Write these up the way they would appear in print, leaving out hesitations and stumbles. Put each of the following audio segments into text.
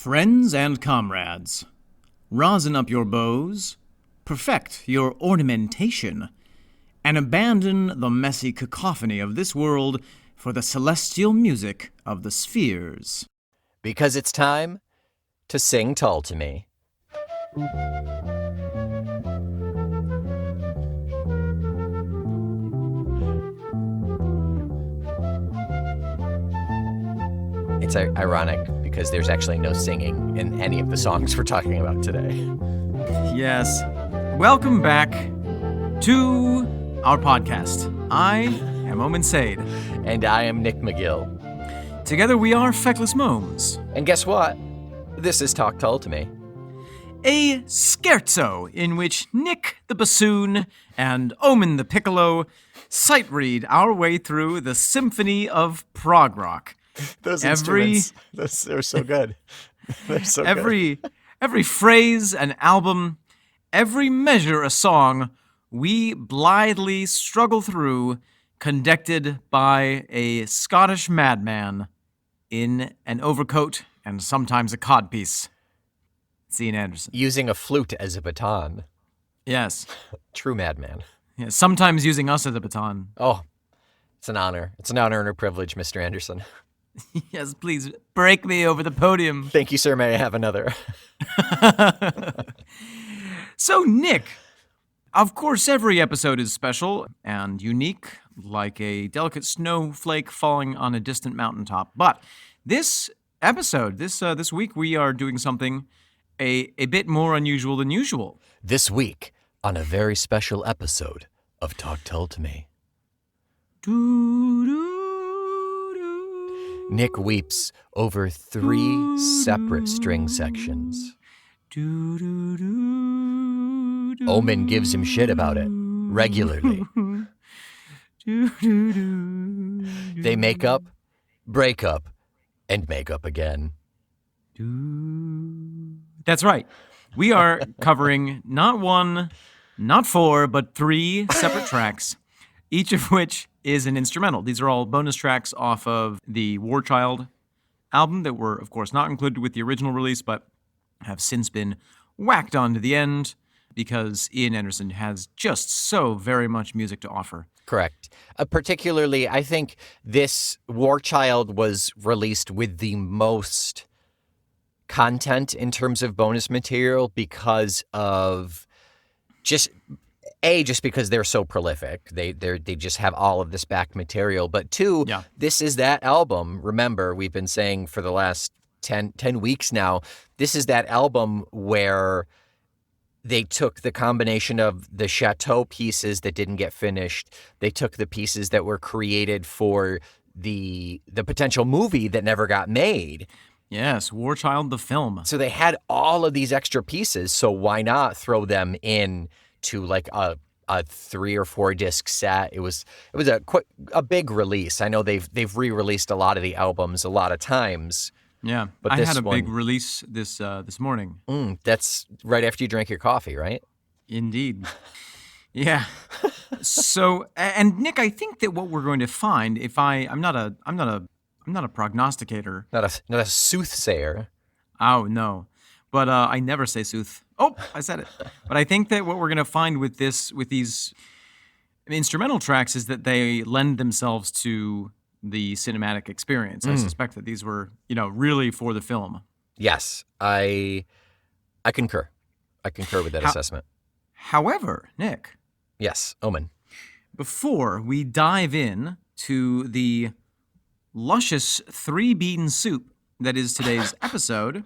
Friends and comrades, rosin up your bows, perfect your ornamentation, and abandon the messy cacophony of this world for the celestial music of the spheres. Because it's time to sing Tull to me. It's ironic because there's actually no singing in any of the songs we're talking about today. Yes. Welcome back to our podcast. I am Omen. And I am Nick McGill. Together we are Feckless Momes. And guess what? This is Talk Tull to Me. A scherzo in which Nick the bassoon and Omen the piccolo sight read our way through the symphony of prog rock. Those instruments, they're so good. They're so good. Every phrase an album, every measure a song, we blithely struggle through, conducted by a Scottish madman in an overcoat and sometimes a codpiece. Ian Anderson. Using a flute as a baton. Yes. True madman. Yeah, sometimes using us as a baton. Oh, it's an honor. It's an honor and a privilege, Mr. Anderson. Yes, please break me over the podium. Thank you, sir. May I have another? So, Nick, of course, every episode is special and unique, like a delicate snowflake falling on a distant mountaintop. But this episode, this week, we are doing something a bit more unusual than usual. This week, on a very special episode of Talk Tull to Me. Nick weeps over 3 separate string sections. Omen gives him shit about it regularly. They make up, break up, and make up again. That's right. We are covering not 1, not 4, but 3 separate tracks, each of which is an instrumental. These are all bonus tracks off of the Warchild album that were, of course, not included with the original release, but have since been whacked onto the end because Ian Anderson has just so very much music to offer. Correct. Particularly, I think this Warchild was released with the most content in terms of bonus material because of just because they're so prolific. They just have all of this back material. But 2, This is that album. Remember, we've been saying for the last 10 weeks now, this is that album where they took the combination of the chateau pieces that didn't get finished. They took the pieces that were created for the potential movie that never got made. Yes, Warchild the film. So they had all of these extra pieces, so why not throw them in to like a 3 or 4 disc set? It was a big release. I know they've re-released a lot of the albums a lot of times. Yeah, but I had a big release this morning. That's right after you drank your coffee, right? Indeed. Yeah. So, and Nick, I think that what we're going to find, I'm not a prognosticator. Not a soothsayer. Oh, no. But I never say sooth. Oh, I said it. But I think that what we're going to find with these instrumental tracks is that they lend themselves to the cinematic experience. I suspect that these were, really for the film. Yes, I concur. I concur with that assessment. However, Nick. Yes, Omen. Before we dive in to the luscious 3-bean soup that is today's episode,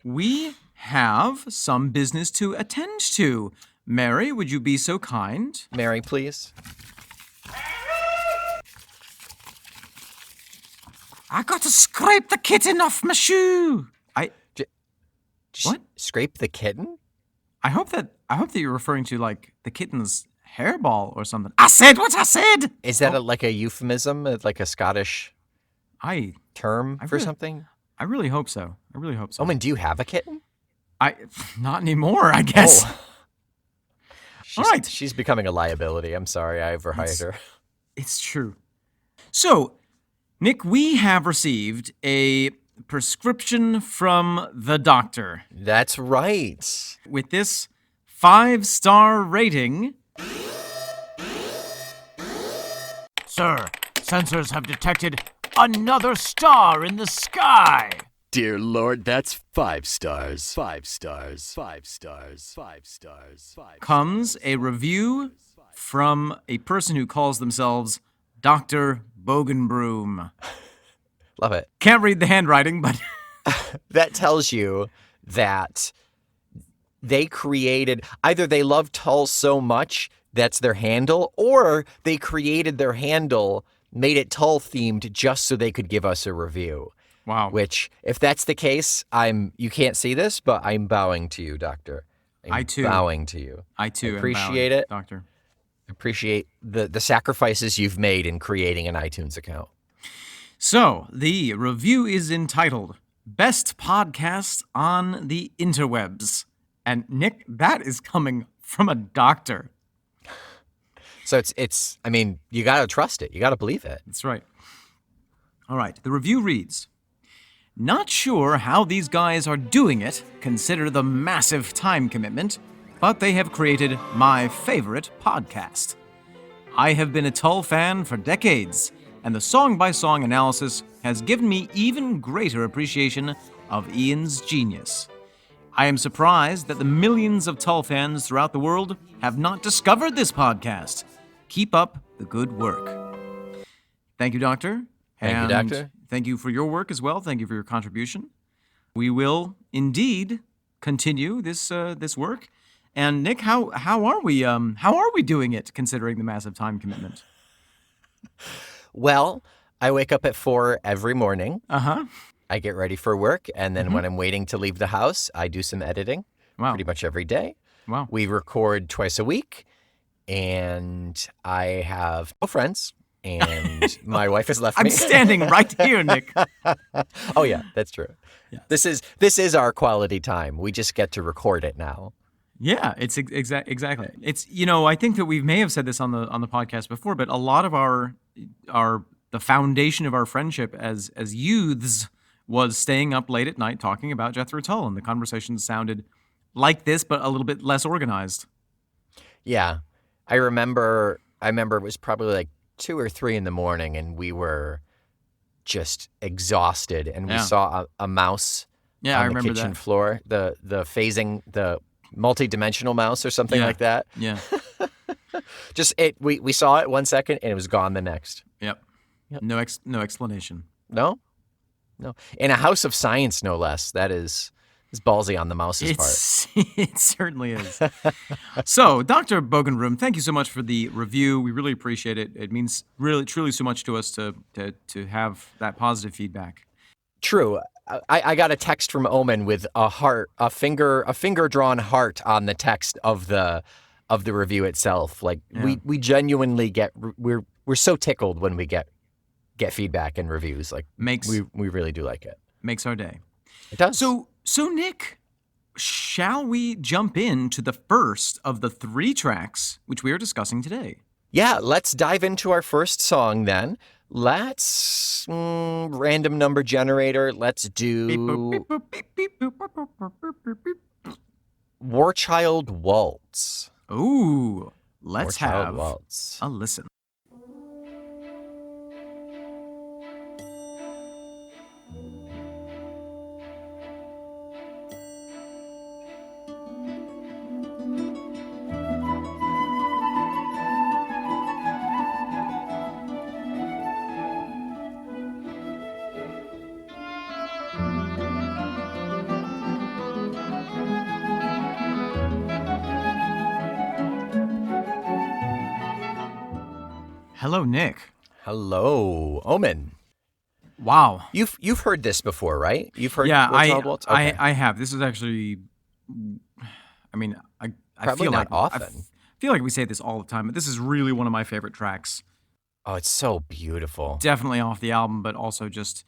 we have some business to attend to. Mary, would you be so kind? Mary, please. I got to scrape the kitten off my shoe. What? Scrape the kitten? I hope that you're referring to like the kitten's hairball or something. I said what I said. Is that like a euphemism, like a Scottish term for something? I really hope so. Omen, do you have a kitten? Not anymore, I guess. Oh. All right. She's becoming a liability. I'm sorry, I overhired her. It's true. So, Nick, we have received a prescription from the doctor. That's right. With this 5-star rating. Sir, sensors have detected another star in the sky. Dear Lord, that's 5 stars. 5 stars. 5 stars. 5 stars. 5 Comes a review from a person who calls themselves Dr. Bogenbroom. Love it. Can't read the handwriting, but That tells you that they created, either they love Tull so much that's their handle, or they created their handle, made it Tull themed just so they could give us a review. wow. Which, if that's the case, you can't see this, but I'm bowing to you, Doctor. I too. Bowing to you. I too appreciate am bowing, it. Doctor. Appreciate the sacrifices you've made in creating an iTunes account. So, the review is entitled Best Podcast on the Interwebs. And Nick, that is coming from a doctor. So it's I mean, you got to trust it. You got to believe it. That's right. All right, the review reads, not sure how these guys are doing it, consider the massive time commitment, but they have created my favorite podcast. I have been a Tull fan for decades, and the song-by-song analysis has given me even greater appreciation of Ian's genius. I am surprised that the millions of Tull fans throughout the world have not discovered this podcast. Keep up the good work. Thank you, Doctor. Thank you, Doctor. Thank you for your work as well. Thank you for your contribution. We will indeed continue this work. And Nick, how are we doing it considering the massive time commitment? Well, I wake up at 4 every morning. Uh-huh. I get ready for work, and then when I'm waiting to leave the house, I do some editing Wow. pretty much every day. Wow. We record twice a week, and I have no friends, and my wife has left I'm me. standing right here, Nick. Oh yeah, that's true. Yeah. This is our quality time. We just get to record it now. Yeah, it's exactly. It's I think that we may have said this on the podcast before, but a lot of the foundation of our friendship as youths was staying up late at night talking about Jethro Tull, and the conversations sounded like this, but a little bit less organized. Yeah, I remember it was probably like 2 or 3 in the morning, and we were just exhausted, and we Yeah. saw a mouse Yeah, I on the remember kitchen that. floor, the phasing, the multi-dimensional mouse or something Yeah. like that. Yeah. Just we saw it 1 second, and it was gone the next. Yep. Yep. No explanation. No. In a house of science, no less. That is ballsy on the mouse's part. It certainly is. So, Dr. Bogenbroom, thank you so much for the review. We really appreciate it. It means really, truly so much to us to have that positive feedback. True. I got a text from Omen with a finger drawn heart on the text of the review itself. Like Yeah. we genuinely we're so tickled when we get feedback and reviews. Like we really do like it. Makes our day. It does. So Nick, shall we jump into the first of the 3 tracks which we are discussing today? Yeah, let's dive into our first song then. Let's random number generator. Let's do Beep, boop, beep, beep, boop, boop, boop, boop, boop, beep. Warchild Waltz. Ooh, let's Warchild have Waltz. a listen. Hello, Nick. Hello, Omen. Wow. You've heard this before, right? You've heard Yeah, Warchild Waltz? Okay. I have. This is actually, I mean, I Probably feel not like often. I feel like we say this all the time, but this is really one of my favorite tracks. Oh, it's so beautiful. Definitely off the album, but also just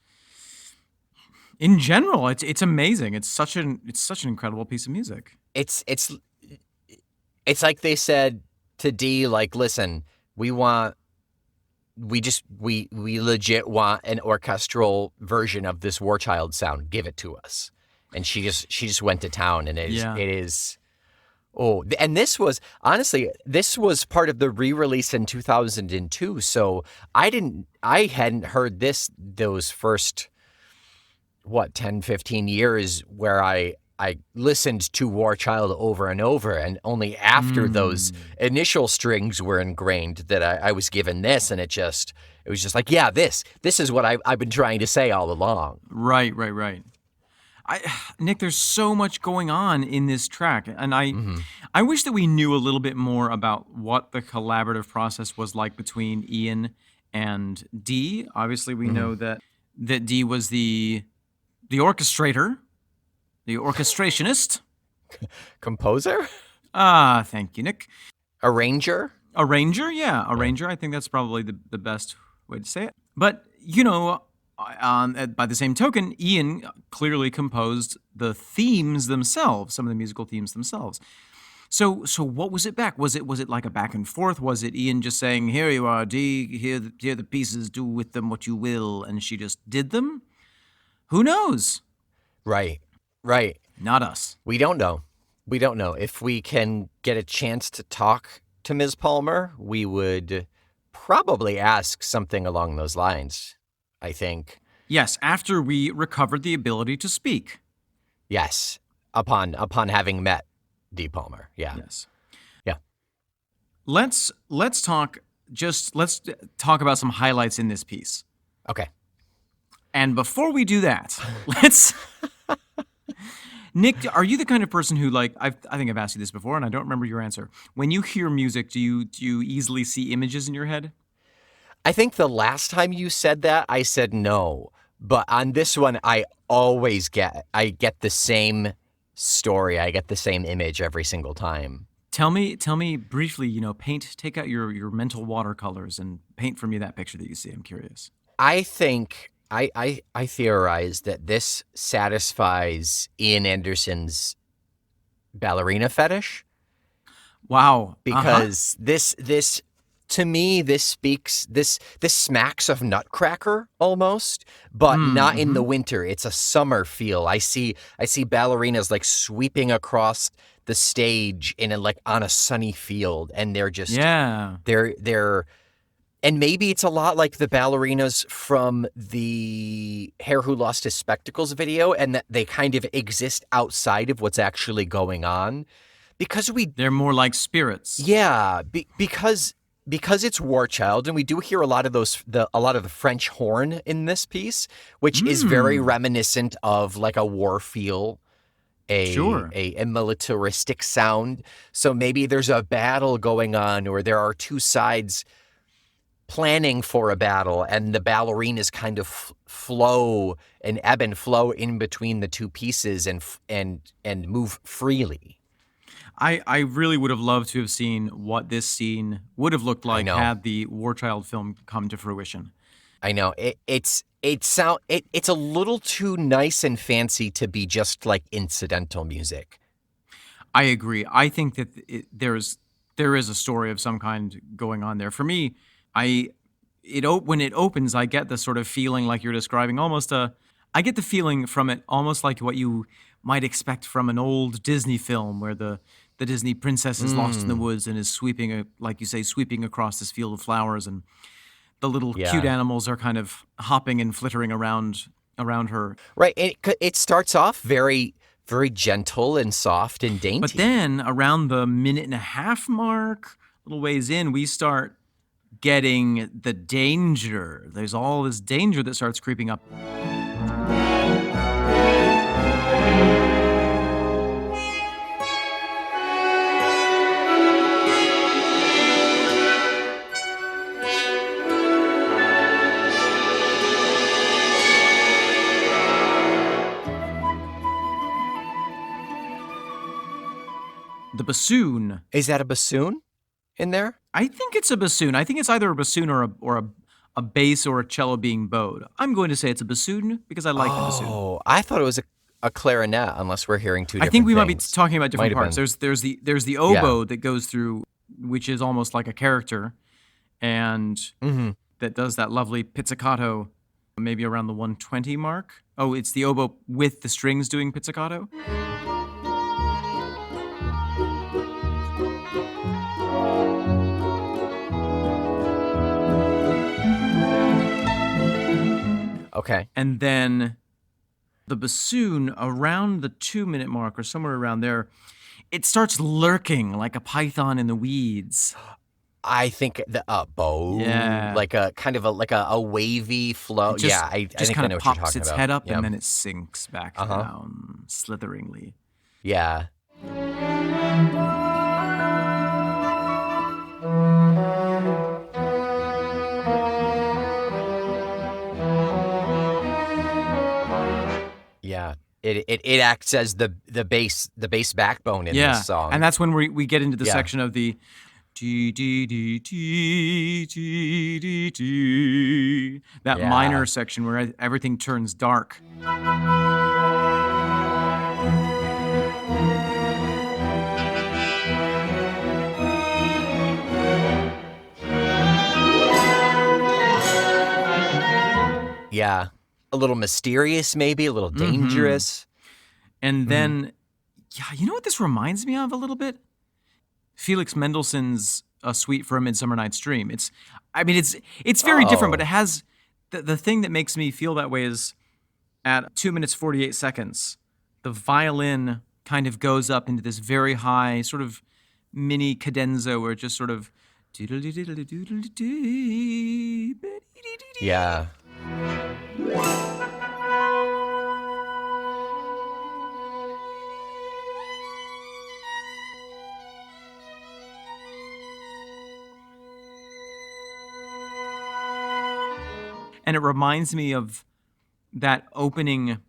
in general, it's amazing. It's such an incredible piece of music. It's like they said to D, like, listen, we want we legit want an orchestral version of this Warchild sound. Give it to us. And she just went to town, and it is. Oh, and this was part of the re-release in 2002. So I hadn't heard those first 10, 15 years where I listened to Warchild over and over, and only after those initial strings were ingrained that I was given this, and it was just like, yeah, this is what I've been trying to say all along. Right. Nick, there's so much going on in this track, and I wish that we knew a little bit more about what the collaborative process was like between Ian and Dee. Obviously, we know that Dee was the orchestrator, the orchestrationist. Composer? Thank you, Nick. Arranger? Arranger, yeah. Arranger, I think that's probably the best way to say it. But, by the same token, Ian clearly composed the themes themselves, some of the musical themes themselves. So what was it back? Was it like a back and forth? Was it Ian just saying, "Here you are, Dee, here the pieces, do with them what you will," and she just did them? Who knows? Right. Not us. We don't know. If we can get a chance to talk to Ms. Palmer, we would probably ask something along those lines, I think. Yes, after we recovered the ability to speak. Yes, upon having met Dee Palmer. Yeah. Yes. Yeah. Let's talk about some highlights in this piece. Okay. And before we do that, let's Nick, are you the kind of person who, like, I think I've asked you this before, and I don't remember your answer. When you hear music, do you easily see images in your head? I think the last time you said that, I said no. But on this one, I get the same story. I get the same image every single time. Tell me briefly, take out your mental watercolors and paint for me that picture that you see. I'm curious. I think I theorize that this satisfies Ian Anderson's ballerina fetish. Wow. Because this to me, this smacks of Nutcracker almost, but not in the winter. It's a summer feel. I see ballerinas like sweeping across the stage on a sunny field, and they're just they're and maybe it's a lot like the ballerinas from the Hare Who Lost His Spectacles video, and that they kind of exist outside of what's actually going on, because they're more like spirits. Yeah, because it's Warchild, and we do hear a lot of the French horn in this piece, which is very reminiscent of like a war feel, a militaristic sound. So maybe there's a battle going on, or there are two sides planning for a battle, and the ballerinas kind of flow and ebb and flow in between the two pieces and move freely. I really would have loved to have seen what this scene would have looked like had the Warchild film come to fruition. I know. It's a little too nice and fancy to be just like incidental music. I agree. I think that there is a story of some kind going on there. For me, when it opens, I get the sort of feeling like you're describing, I get the feeling from it almost like what you might expect from an old Disney film where the Disney princess is lost in the woods and is sweeping, like you say, sweeping across this field of flowers, and the little cute animals are kind of hopping and flittering around her. Right. It starts off very, very gentle and soft and dainty. But then around the minute and a half mark, a little ways in, we start getting the danger. There's all this danger that starts creeping up. The bassoon. Is that a bassoon in there? I think it's a bassoon. I think it's either a bassoon or a bass or a cello being bowed. I'm going to say it's a bassoon because I like the bassoon. Oh, I thought it was a clarinet, unless we're hearing two different I think we things. might be talking about different parts. There's the oboe that goes through, which is almost like a character, and that does that lovely pizzicato, maybe around the 120 mark. Oh, it's the oboe with the strings doing pizzicato. Okay. And then the bassoon around the 2-minute mark or somewhere around there, it starts lurking like a python in the weeds. I think the bow, Yeah. like a kind of a wavy flow. It just, I just think kind I know of what you're pops talking its about. head up Yeah. and then it sinks back down slitheringly. Yeah. Yeah. It acts as the bass backbone in this song. And that's when we get into the Yeah. section of the T D D T T D T, that Yeah. minor section where everything turns dark. Yeah. A little mysterious, maybe a little dangerous. And then, you know what this reminds me of a little bit? Felix Mendelssohn's A Suite for a Midsummer Night's Dream. It's very different, but it has the thing that makes me feel that way is at 2 minutes 48 seconds, the violin kind of goes up into this very high sort of mini cadenza where it just sort of Yeah. And it reminds me of that opening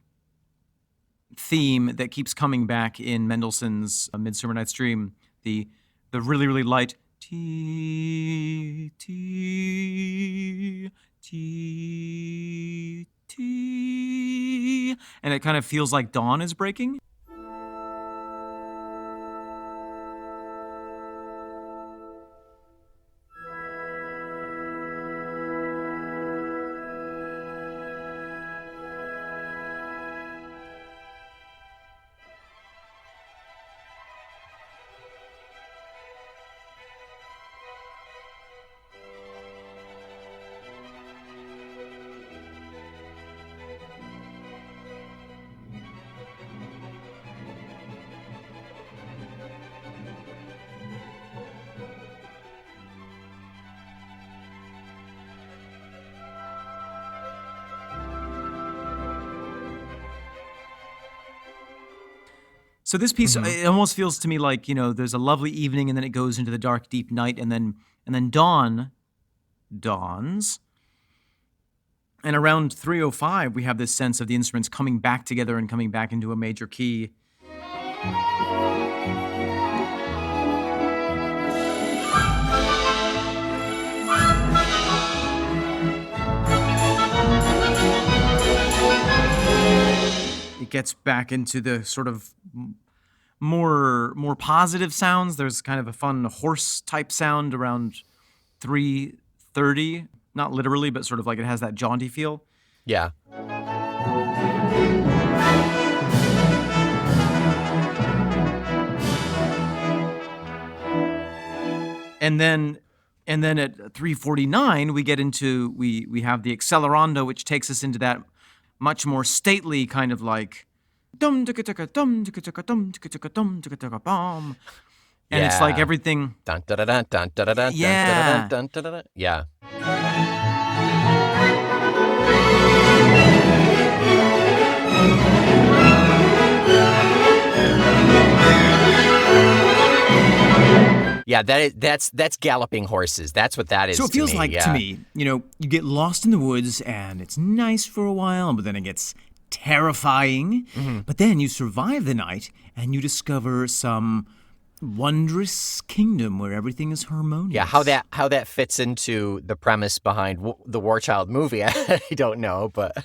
theme that keeps coming back in Mendelssohn's Midsummer Night's Dream, the really, really light T, T, T, T, and it kind of feels like dawn is breaking. So this piece, it almost feels to me like, there's a lovely evening and then it goes into the dark, deep night and then dawn dawns. And around 3:05, we have this sense of the instruments coming back together and coming back into a major key. It gets back into the sort of more positive sounds. There's kind of a fun horse type sound around 3:30, not literally, but sort of like it has that jaunty feel. Yeah. And then at 3:49 we get into we have the accelerando, which takes us into that much more stately kind of like dum ticka ticka dum ticka ticka dum ticka ticka dum ticka ticka bum. And it's like everything. Dun, da, da, dun, dun, da, da, dun, Yeah. dun, da, da, dun. Yeah. Yeah, that's galloping horses. That's what that is. So it feels to me. like yeah. to me, you get lost in the woods and it's nice for a while, but then it gets terrifying. But then you survive the night and you discover some wondrous kingdom where everything is harmonious. Yeah, how that fits into the premise behind the Warchild movie, I don't know, but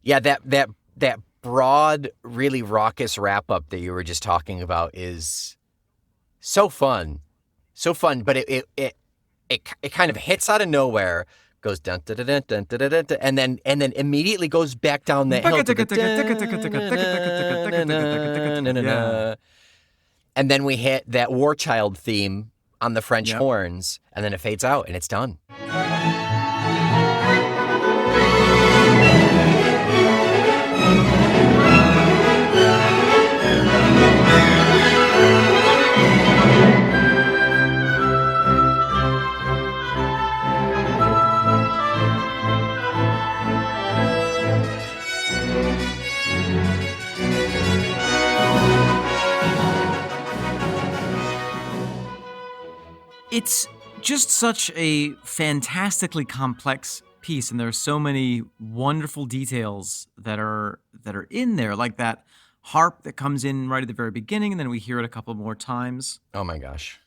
yeah, that broad, really raucous wrap up that you were just talking about is so fun, but it kind of hits out of nowhere, goes dun dun dun dun dun dun dun, dun, and then immediately goes back down the hill. Yeah. And then we hit that Warchild theme on the French Yep. horns, and then it fades out, and it's done. It's just such a fantastically complex piece, and there are so many wonderful details that are in there, like that harp that comes in right at the very beginning, and then we hear it a couple more times. Oh my gosh.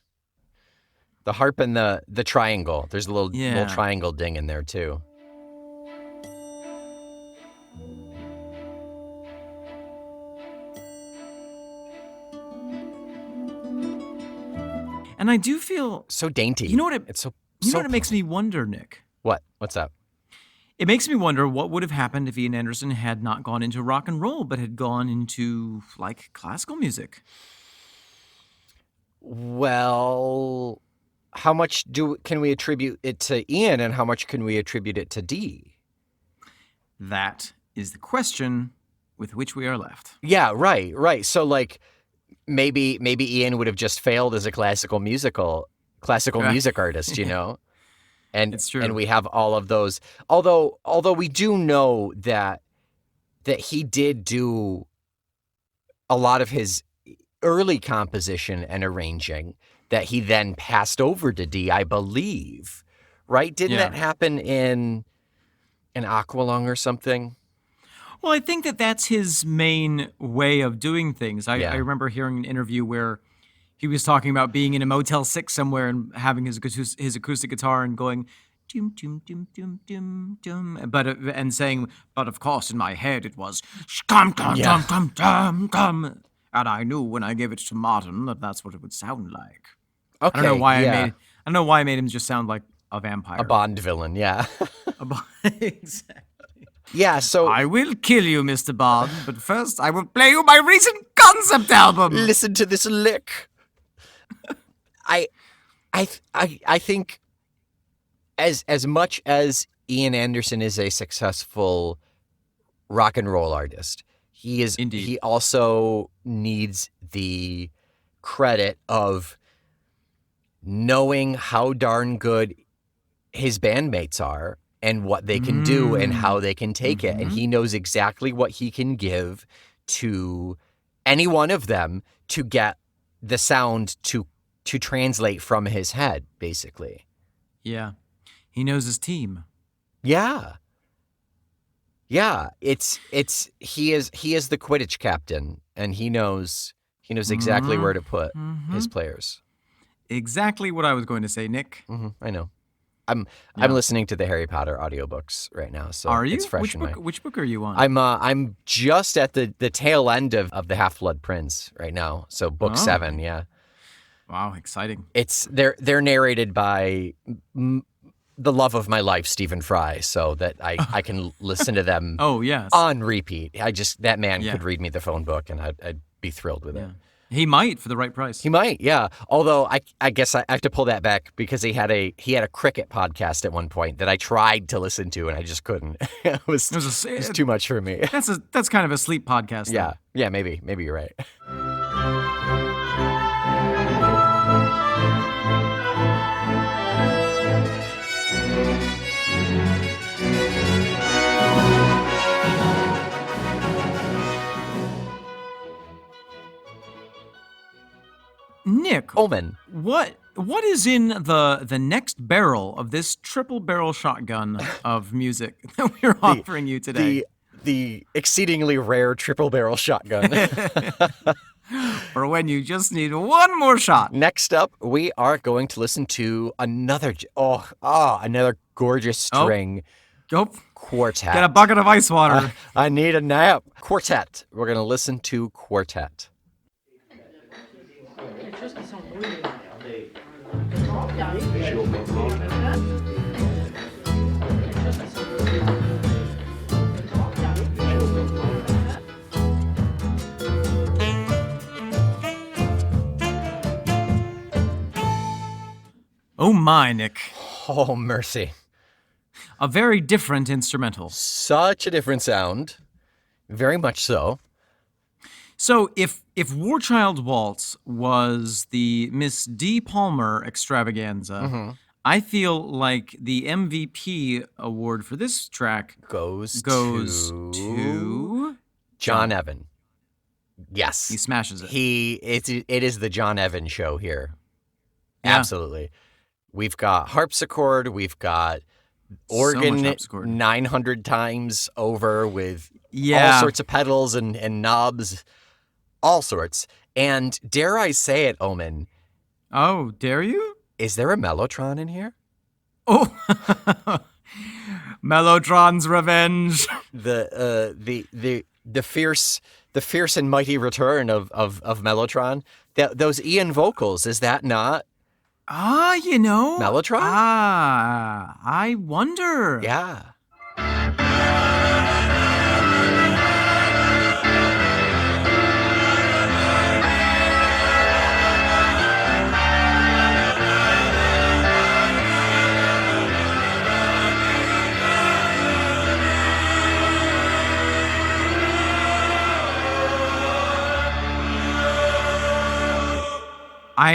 The harp and the triangle. There's a little Yeah. triangle ding in there too. And I do feel, So dainty. you know what It's so. it makes me wonder, Nick. What? What's up? It makes me wonder what would have happened if Ian Anderson had not gone into rock and roll, but had gone into like classical music. Well, how much can we attribute it to Ian, and how much can we attribute it to Dee? That is the question with which we are left. Yeah, right. So like, maybe Ian would have just failed as a classical music artist, you know. And It's true. And we have all of those. Although we do know that he did do a lot of his early composition and arranging that he then passed over to Dee, I believe. Right? Didn't Yeah. that happen in Aqualung or something? Well, I think that's his main way of doing things. I Yeah. remember hearing an interview where he was talking about being in a Motel 6 somewhere and having his acoustic guitar and going dum dum dum dum dum dum, and saying, but of course in my head it was scum dum Yeah. dum dum dum dum, and I knew when I gave it to Martin that that's what it would sound like. Okay. I don't know why yeah. I don't know why I made him just sound like a vampire. A Bond villain, yeah. Exactly. Yeah, so I will kill you, Mr. Bond, but first I will play you my recent concept album. listen to this lick. I think as much as Ian Anderson is a successful rock and roll artist, Indeed. he also needs the credit of knowing how darn good his bandmates are and what they can do and how they can take it. And he knows exactly what he can give to any one of them to get the sound to translate from his head, basically. Yeah. He knows his team. Yeah. Yeah. He is the Quidditch captain, and he knows exactly where to put his players. Exactly what I was going to say, Nick. I know. I'm listening to the Harry Potter audiobooks right now, so Are you? it's fresh in my. Which book are you on? I'm just at the tail end of the Half-Blood Prince right now. So book 7, yeah. Wow, exciting. They're narrated by the love of my life, Stephen Fry, so that I can listen to them Oh, yes. on repeat. That man Yeah. could read me the phone book, and I'd be thrilled with it. Yeah. He might for the right price. He might, yeah. Although I guess I have to pull that back because he had a cricket podcast at one point that I tried to listen to and I just couldn't. It was too much for me. That's kind of a sleep podcast. though. Yeah, maybe you're right. Nick, Omen. what is in the next barrel of this triple barrel shotgun of music that we're offering you today? The exceedingly rare triple barrel shotgun. For when you just need one more shot. Next up, we are going to listen to another gorgeous string Go quartet. get a bucket of ice water. I need a nap. Quartet. We're going to listen to Quartet. Oh my, Nick. Oh, mercy. A very different instrumental. Such a different sound. Very much so. So if Warchild Waltz was the Miss D. Palmer extravaganza, I feel like the MVP award for this track Goes to John Evan. Yes. He smashes it. It is the John Evan show here. Yeah. Absolutely. We've got harpsichord, we've got So organ much harpsichord. 900 times over with Yeah. all sorts of pedals and knobs, all sorts. And dare I say it, Omen, Oh, dare you? is there a mellotron in here? Oh, Mellotron's revenge. The fierce and mighty return of Mellotron. Those Ian vocals, is that not? Mellotron? Mellotron? I wonder. Yeah.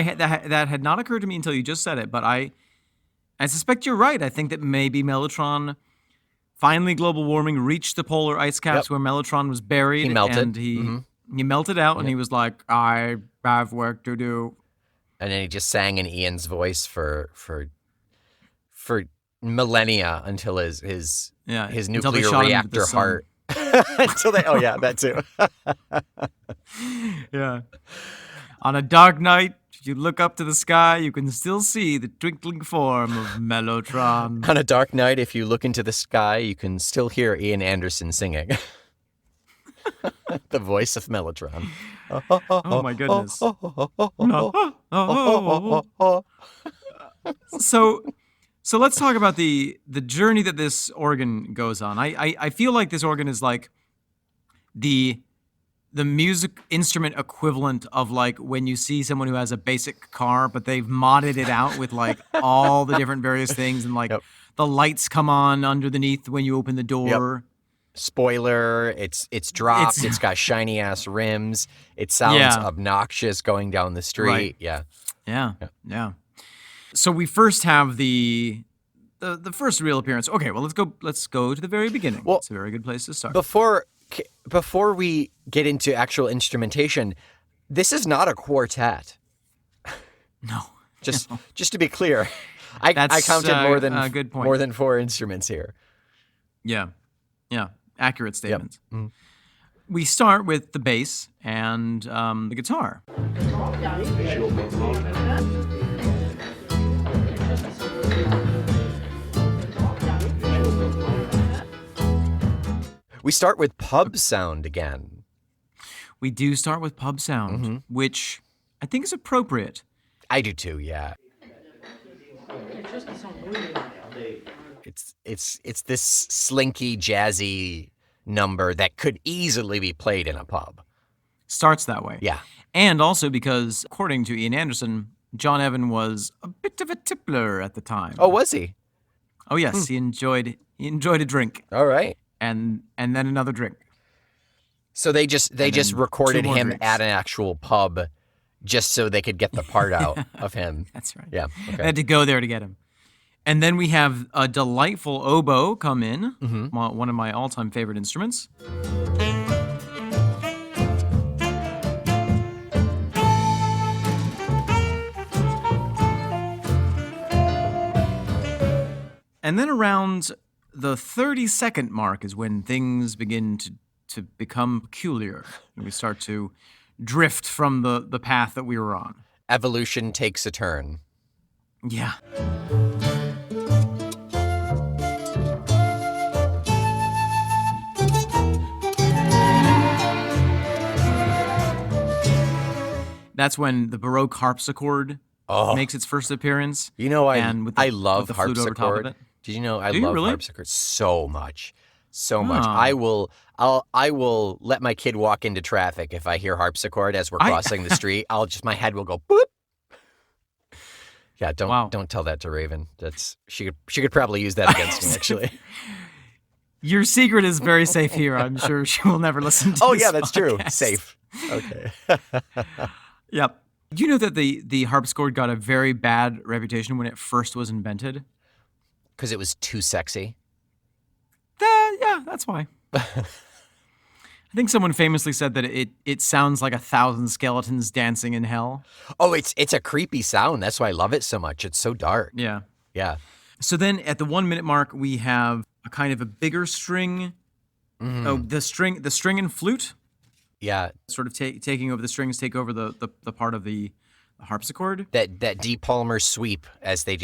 That had not occurred to me until you just said it, but I suspect you're right. I think that maybe Mellotron, finally global warming, reached the polar ice caps where Mellotron was buried. He melted. And he melted out, and he was like, I have work to do. And then he just sang in Ian's voice for millennia until his Until they nuclear shot him into reactor the sun. heart. Until they, oh yeah, that too. Yeah. On a dark night, if you look up to the sky, you can still see the twinkling form of Mellotron. On a dark night, if you look into the sky, you can still hear Ian Anderson singing. The voice of Mellotron. Oh my goodness. So let's talk about the journey that this organ goes on. I feel like this organ is like the music instrument equivalent of like when you see someone who has a basic car, but they've modded it out with like all the different various things, and like the lights come on underneath when you open the door. Spoiler, it's dropped, it's got shiny ass rims, it sounds obnoxious going down the street. Right. Yeah. So we first have the first real appearance. Okay, well let's go to the very beginning. Well, it's a very good place to start. Before we get into actual instrumentation, this is not a quartet. No. Just to be clear, I counted a good point. more than 4 instruments here. Yeah. Accurate statements. Yep. Mm. We start with the bass and the guitar. We start with pub sound again. We do start with pub sound, which I think is appropriate. I do too, yeah. It's this slinky, jazzy number that could easily be played in a pub. Starts that way. Yeah. And also because, according to Ian Anderson, John Evan was a bit of a tippler at the time. Oh, was he? Oh, yes. He enjoyed a drink. All right. And then another drink. So they just recorded him drinks. at an actual pub just so they could get the part out of him. That's right. Yeah. They Okay. had to go there to get him. And then we have a delightful oboe come in, one of my all-time favorite instruments. And then around the 30-second mark is when things begin to become peculiar. And we start to drift from the path that we were on. Evolution takes a turn. Yeah. That's when the Baroque harpsichord makes its first appearance. You know, and with the, I love with the flute over top of harpsichord. it. Did you know I Do you love really? harpsichord so much? So much. Oh. I will let my kid walk into traffic if I hear harpsichord as we're crossing the street. My head will go boop. Yeah, don't tell that to Raven. She could probably use that against me, actually. Your secret is very safe here. I'm sure she will never listen to this That's true. podcast. Safe. Okay. Yep. You know that the harpsichord got a very bad reputation when it first was invented? Because it was too sexy. Yeah, that's why. I think someone famously said that it sounds like 1,000 skeletons dancing in hell. Oh, it's a creepy sound. That's why I love it so much. It's so dark. Yeah. Yeah. So then at the 1 minute mark, we have a kind of a bigger string. Oh, the string and flute. Yeah. Sort of taking over the strings, take over the part of the harpsichord. That D Palmer sweep as they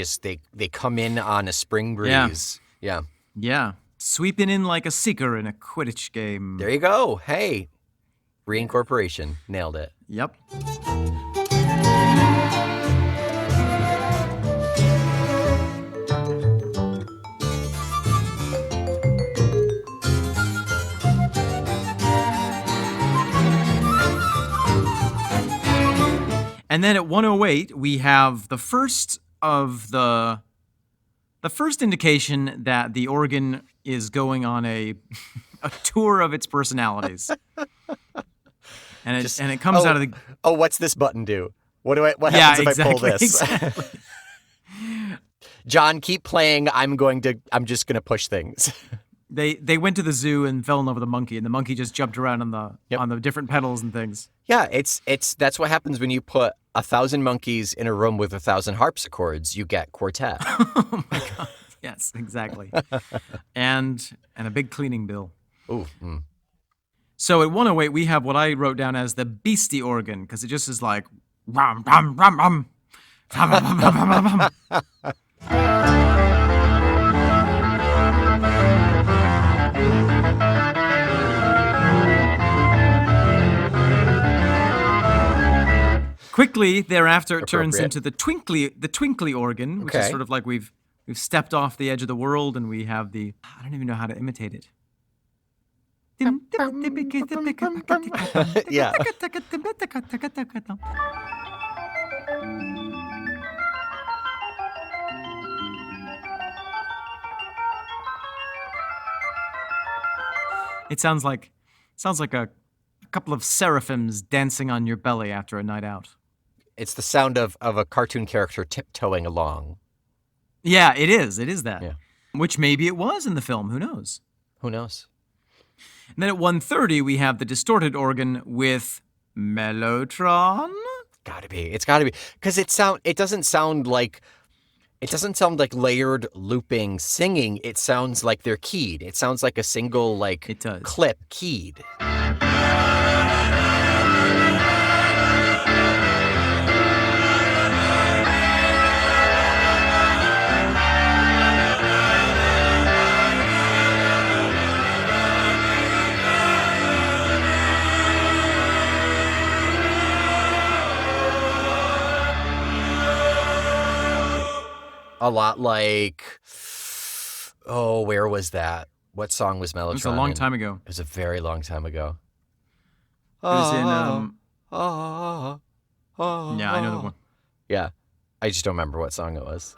come in on a spring breeze. Yeah. Yeah. Sweeping in like a seeker in a Quidditch game. There you go. Hey. Reincorporation. Nailed it. Yep. And then at 1:08, we have the first indication that the organ is going on a tour of its personalities. And it comes out of the what's this button do? What happens if I pull this? Exactly. John, keep playing. I'm just gonna push things. They went to the zoo and fell in love with a monkey, and the monkey just jumped around on the different pedals and things. Yeah, that's what happens when you put 1,000 monkeys in a room with 1,000 harpsichords. You get Quartet. Oh my god! Yes, exactly. and a big cleaning bill. Ooh. So at 1:08, we have what I wrote down as the beastie organ, because it just is like rum rum rum rum. Rum, rum, rum, rum, rum, rum. Quickly thereafter, it turns into the twinkly organ, which is sort of like we've stepped off the edge of the world, and we have I don't even know how to imitate it. Yeah. It sounds like a couple of seraphims dancing on your belly after a night out. It's the sound of a cartoon character tiptoeing along. Yeah, it is. It is that. Yeah. Which maybe it was in the film. Who knows? Who knows? And then at 1:30, we have the distorted organ with Mellotron. It's gotta be. Because it doesn't sound like layered looping singing. It sounds like they're keyed. It sounds like a single It does. clip keyed. A lot like, where was that? What song was Mellotron? It was a long time ago. It was a very long time ago. It was in Yeah, I know the one. Yeah, I just don't remember what song it was.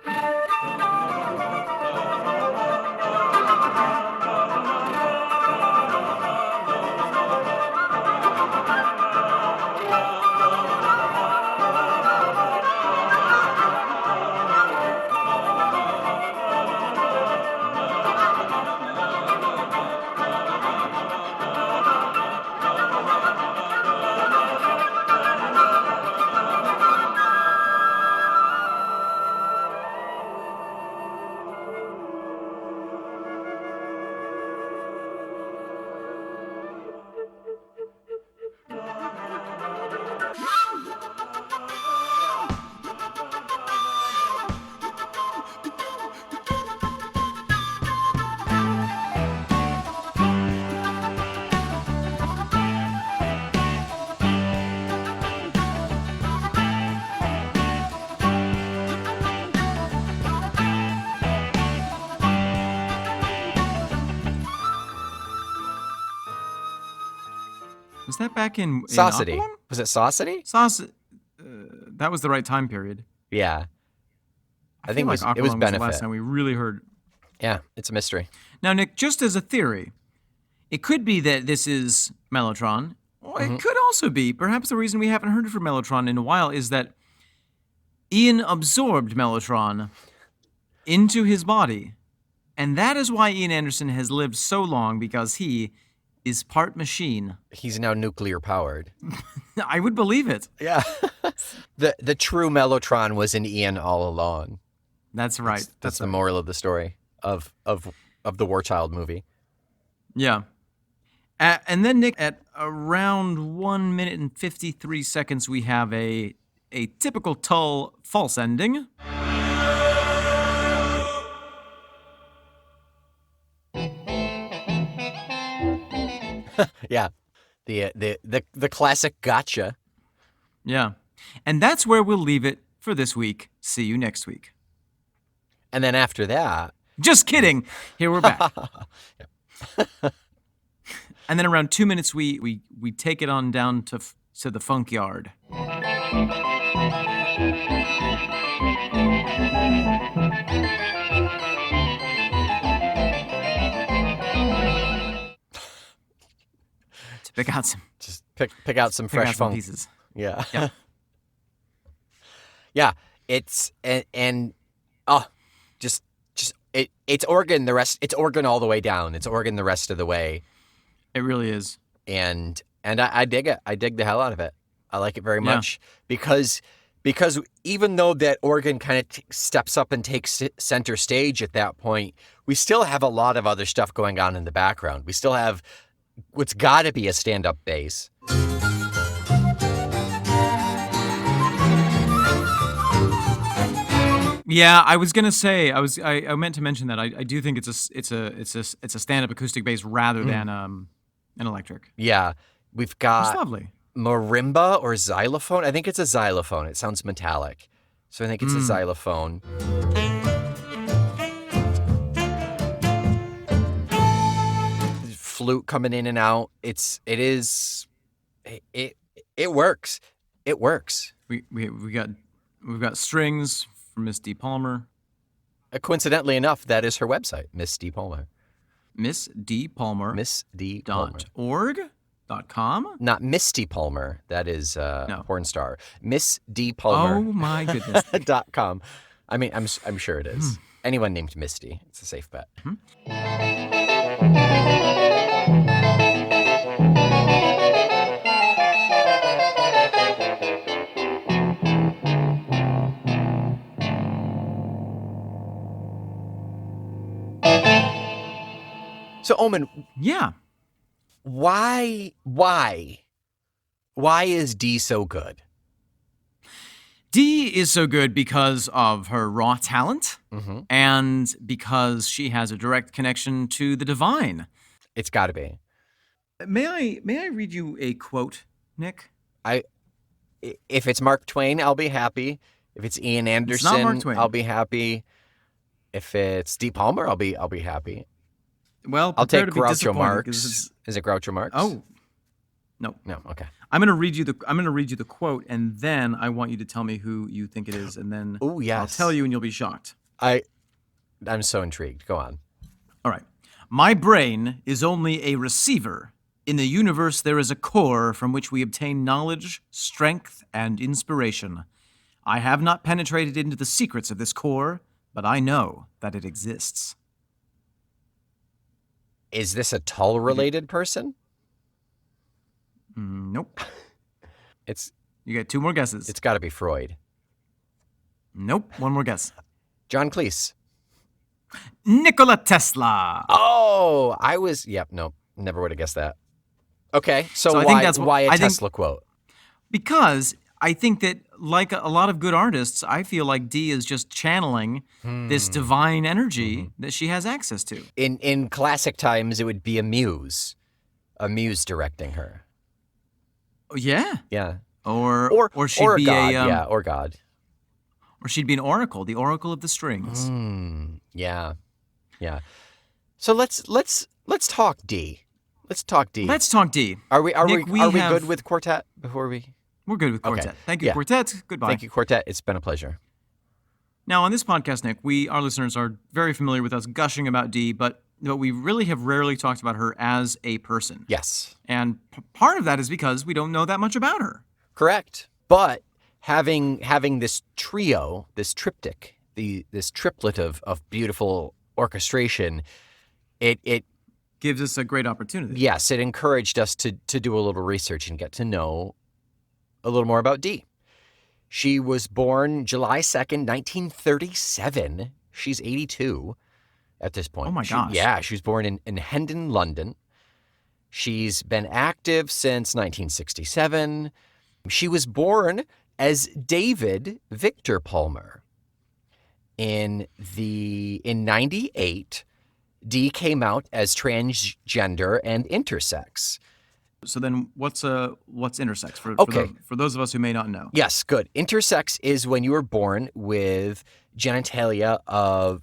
Was that back in Saucity. Aqualung? Was it Saucity? That was the right time period. Yeah. I think feel like it was Aqualung was the Benefit. last time we really heard. Yeah, it's a mystery. Now, Nick, just as a theory, it could be that this is Mellotron. Or it could also be, perhaps the reason we haven't heard from Mellotron in a while is that Ian absorbed Mellotron into his body. And that is why Ian Anderson has lived so long, because he is part machine. He's now nuclear powered. I would believe it. Yeah. The true Mellotron was in Ian all along. That's right. That's the moral of the story of the Warchild movie. Yeah. And then, Nick, at around 1 minute and 53 seconds, we have a typical Tull false ending. Yeah. The classic gotcha. Yeah. And that's where we'll leave it for this week. See you next week. And then after that... Just kidding. Here we're back. And then around 2 minutes, we take it on down to the funk yard. To pick out some. Just pick out some fresh funk pieces. Yeah. Yep. Yeah. It's it's organ it's organ all the way down. It's organ the rest of the way. It really is. And I dig it. I dig the hell out of it. I like it very much because even though that organ kind of steps up and takes center stage at that point, we still have a lot of other stuff going on in the background. We still have what's got to be a stand-up bass. Yeah, I was gonna say I meant to mention that I do think it's a stand-up acoustic bass rather than an electric. Yeah, we've got It's lovely. marimba or xylophone. I think it's a xylophone. It sounds metallic, so I think it's a xylophone. Flute coming in and out. It works. It works. We've got strings from Miss D. Palmer. Coincidentally enough, that is her website, Miss D. Palmer. Miss D. Palmer. Miss D. Palmer. .org.com. Not Misty Palmer. That is No. porn star. Miss D. Palmer. Oh my goodness. .com. I mean, I'm sure it is. Anyone named Misty, it's a safe bet. So, Omen, Yeah. why is D so good? Dee is so good because of her raw talent and because she has a direct connection to the divine. It's got to be. May I read you a quote, Nick? If it's Mark Twain, I'll be happy. If it's Ian Anderson, not Mark Twain. I'll be happy. If it's D. Palmer, I'll be happy. Well, I'll take prepare to be Groucho disappointed, Marx. 'cause it's- Is it Groucho Marx? Oh, no. No, okay. I'm gonna read you the quote, and then I want you to tell me who you think it is, and then Oh, yes. I'll tell you, and you'll be shocked. I'm so intrigued. Go on. All right. My brain is only a receiver. In the universe, there is a core from which we obtain knowledge, strength, and inspiration. I have not penetrated into the secrets of this core, but I know that it exists. Is this a Tull-related person? Nope. It's You get two more guesses. got to be Freud. Nope. One more guess. John Cleese. Nikola Tesla. Oh, no, never would have guessed that. Okay, so I why, think that's what- why a I think- Tesla quote? Because I think that, like a lot of good artists, I feel like Dee is just channeling this divine energy that she has access to. In classic times, it would be a muse directing her. Yeah. Yeah, Or she'd or be God. Or God. or she'd be an oracle, the oracle of the strings. Yeah. So let's talk D. Let's talk D. Let's talk D. Are we Nick, we good with Quartet before we? We're good with Quartet. Okay. Thank you, Yeah. Quartet. Goodbye. Thank you, Quartet. It's been a pleasure. Now, on this podcast, Nick, our listeners are very familiar with us gushing about Dee, but we really have rarely talked about her as a person. Yes. And part of that is because we don't know that much about her. Correct. But having this trio, this triptych, this triplet of beautiful orchestration, it gives us a great opportunity. Yes, it encouraged us to do a little research and get to know a little more about Dee. She was born July 2nd, 1937. She's 82 at this point. Oh, my gosh. She was born in Hendon, London. She's been active since 1967. She was born as David Victor Palmer. In 98, Dee came out as transgender and intersex. So then what's intersex Okay. for those of us who may not know? Yes, good. Intersex is when you are born with genitalia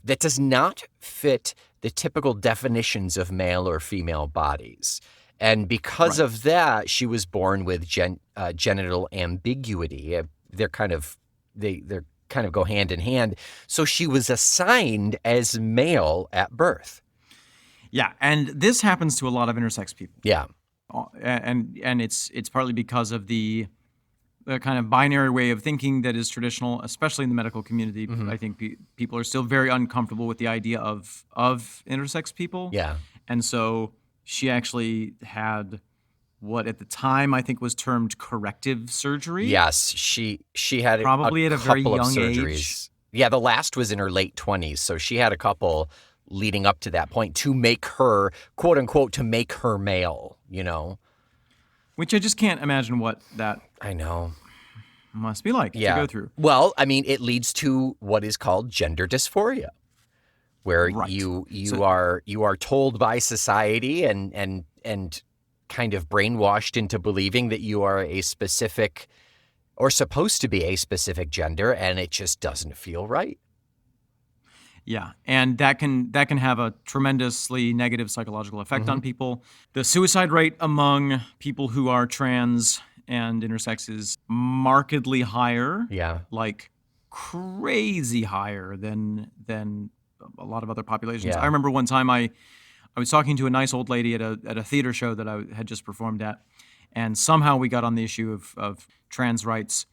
that does not fit the typical definitions of male or female bodies. And because of that, she was born with genital ambiguity. They're kind of go hand in hand. So she was assigned as male at birth. Yeah, and this happens to a lot of intersex people. Yeah. And it's partly because of the kind of binary way of thinking that is traditional, especially in the medical community. Mm-hmm. I think people are still very uncomfortable with the idea of intersex people. Yeah. And so she actually had what at the time I think was termed corrective surgery. Yes, she had probably at a very couple of young surgeries. age. Yeah, the last was in her late 20s, so she had a couple leading up to that point to make her, quote unquote, to make her male, you know? Which I just can't imagine what that I know. must be like to go through. Well, I mean, it leads to what is called gender dysphoria, where Right. you are told by society and kind of brainwashed into believing that you are a specific or supposed to be a specific gender, and it just doesn't feel right. Yeah, and that can have a tremendously negative psychological effect on people. The suicide rate among people who are trans and intersex is markedly higher. Yeah. Like crazy higher than a lot of other populations. Yeah. I remember one time I was talking to a nice old lady at a theater show that I had just performed at, and somehow we got on the issue of trans rights.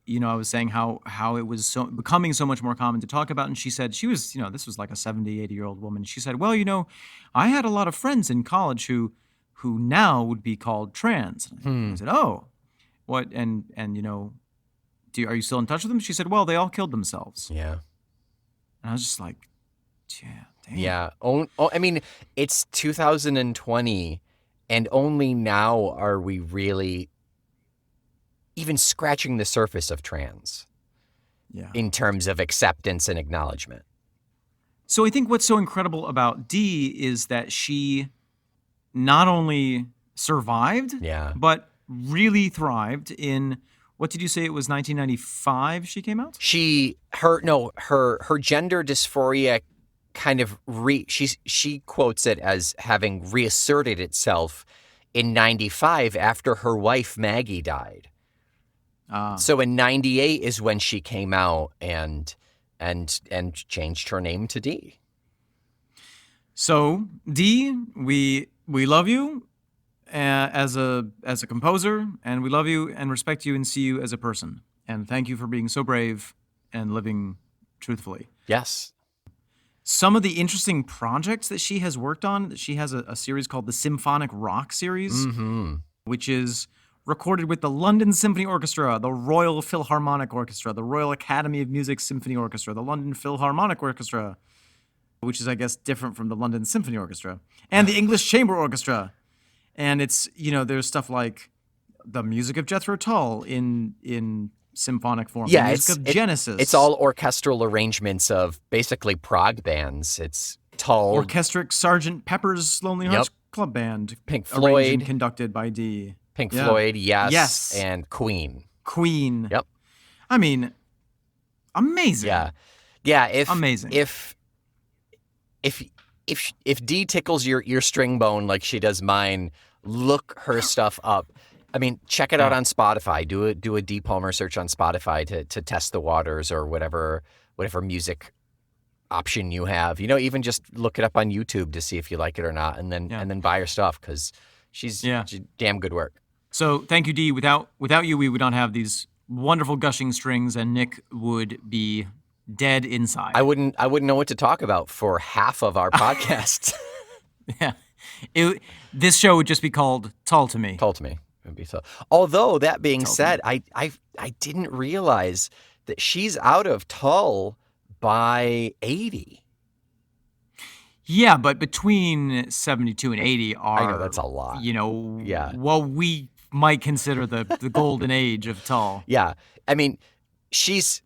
You know, I was saying how it was becoming so much more common to talk about. And she said, this was like a 70, 80-year-old woman. She said, well, I had a lot of friends in college who now would be called trans. I said, oh, what? And are you still in touch with them? She said, well, they all killed themselves. Yeah. And I was just like, yeah, damn. Yeah. I mean, it's 2020, and only now are we really even scratching the surface of trans in terms of acceptance and acknowledgement. So I think what's so incredible about Dee is that she not only survived, but really thrived in, what did you say, it was 1995 she came out? Her gender dysphoria kind of she quotes it as having reasserted itself in 95 after her wife Maggie died. So in 98 is when she came out and changed her name to Dee. So Dee, we love you as a composer, and we love you and respect you and see you as a person. And thank you for being so brave and living truthfully. Yes. Some of the interesting projects that she has worked on, she has a series called the Symphonic Rock series, which is recorded with the London Symphony Orchestra, the Royal Philharmonic Orchestra, the Royal Academy of Music Symphony Orchestra, the London Philharmonic Orchestra, which is, I guess, different from the London Symphony Orchestra, and the English Chamber Orchestra. And it's, there's stuff like the music of Jethro Tull in symphonic form, the music of Genesis. It's all orchestral arrangements of basically prog bands. It's Tull. Orchestric Sgt. Pepper's Lonely Hearts Club Band. Pink arranged Floyd. and conducted by Dee. Pink Floyd, Yes. and Queen. Yep. I mean, amazing. Yeah. Amazing. If if Dee tickles your string bone like she does mine, look her stuff up. I mean, check it out on Spotify. Do a Dee Palmer search on Spotify to test the waters or whatever music option you have. Even just look it up on YouTube to see if you like it or not, and then buy her stuff because she's damn good work. So thank you, Dee. Without you, we would not have these wonderful gushing strings, and Nick would be dead inside. I wouldn't know what to talk about for half of our podcast. Yeah. This show would just be called Tull to Me. Tull to Me. It would be so. Although, that being said, I didn't realize that she's out of Tull by 80. Yeah, but between 72 and 80 are... I know, that's a lot. What we might consider the golden age of Tull. Yeah. I mean, she's...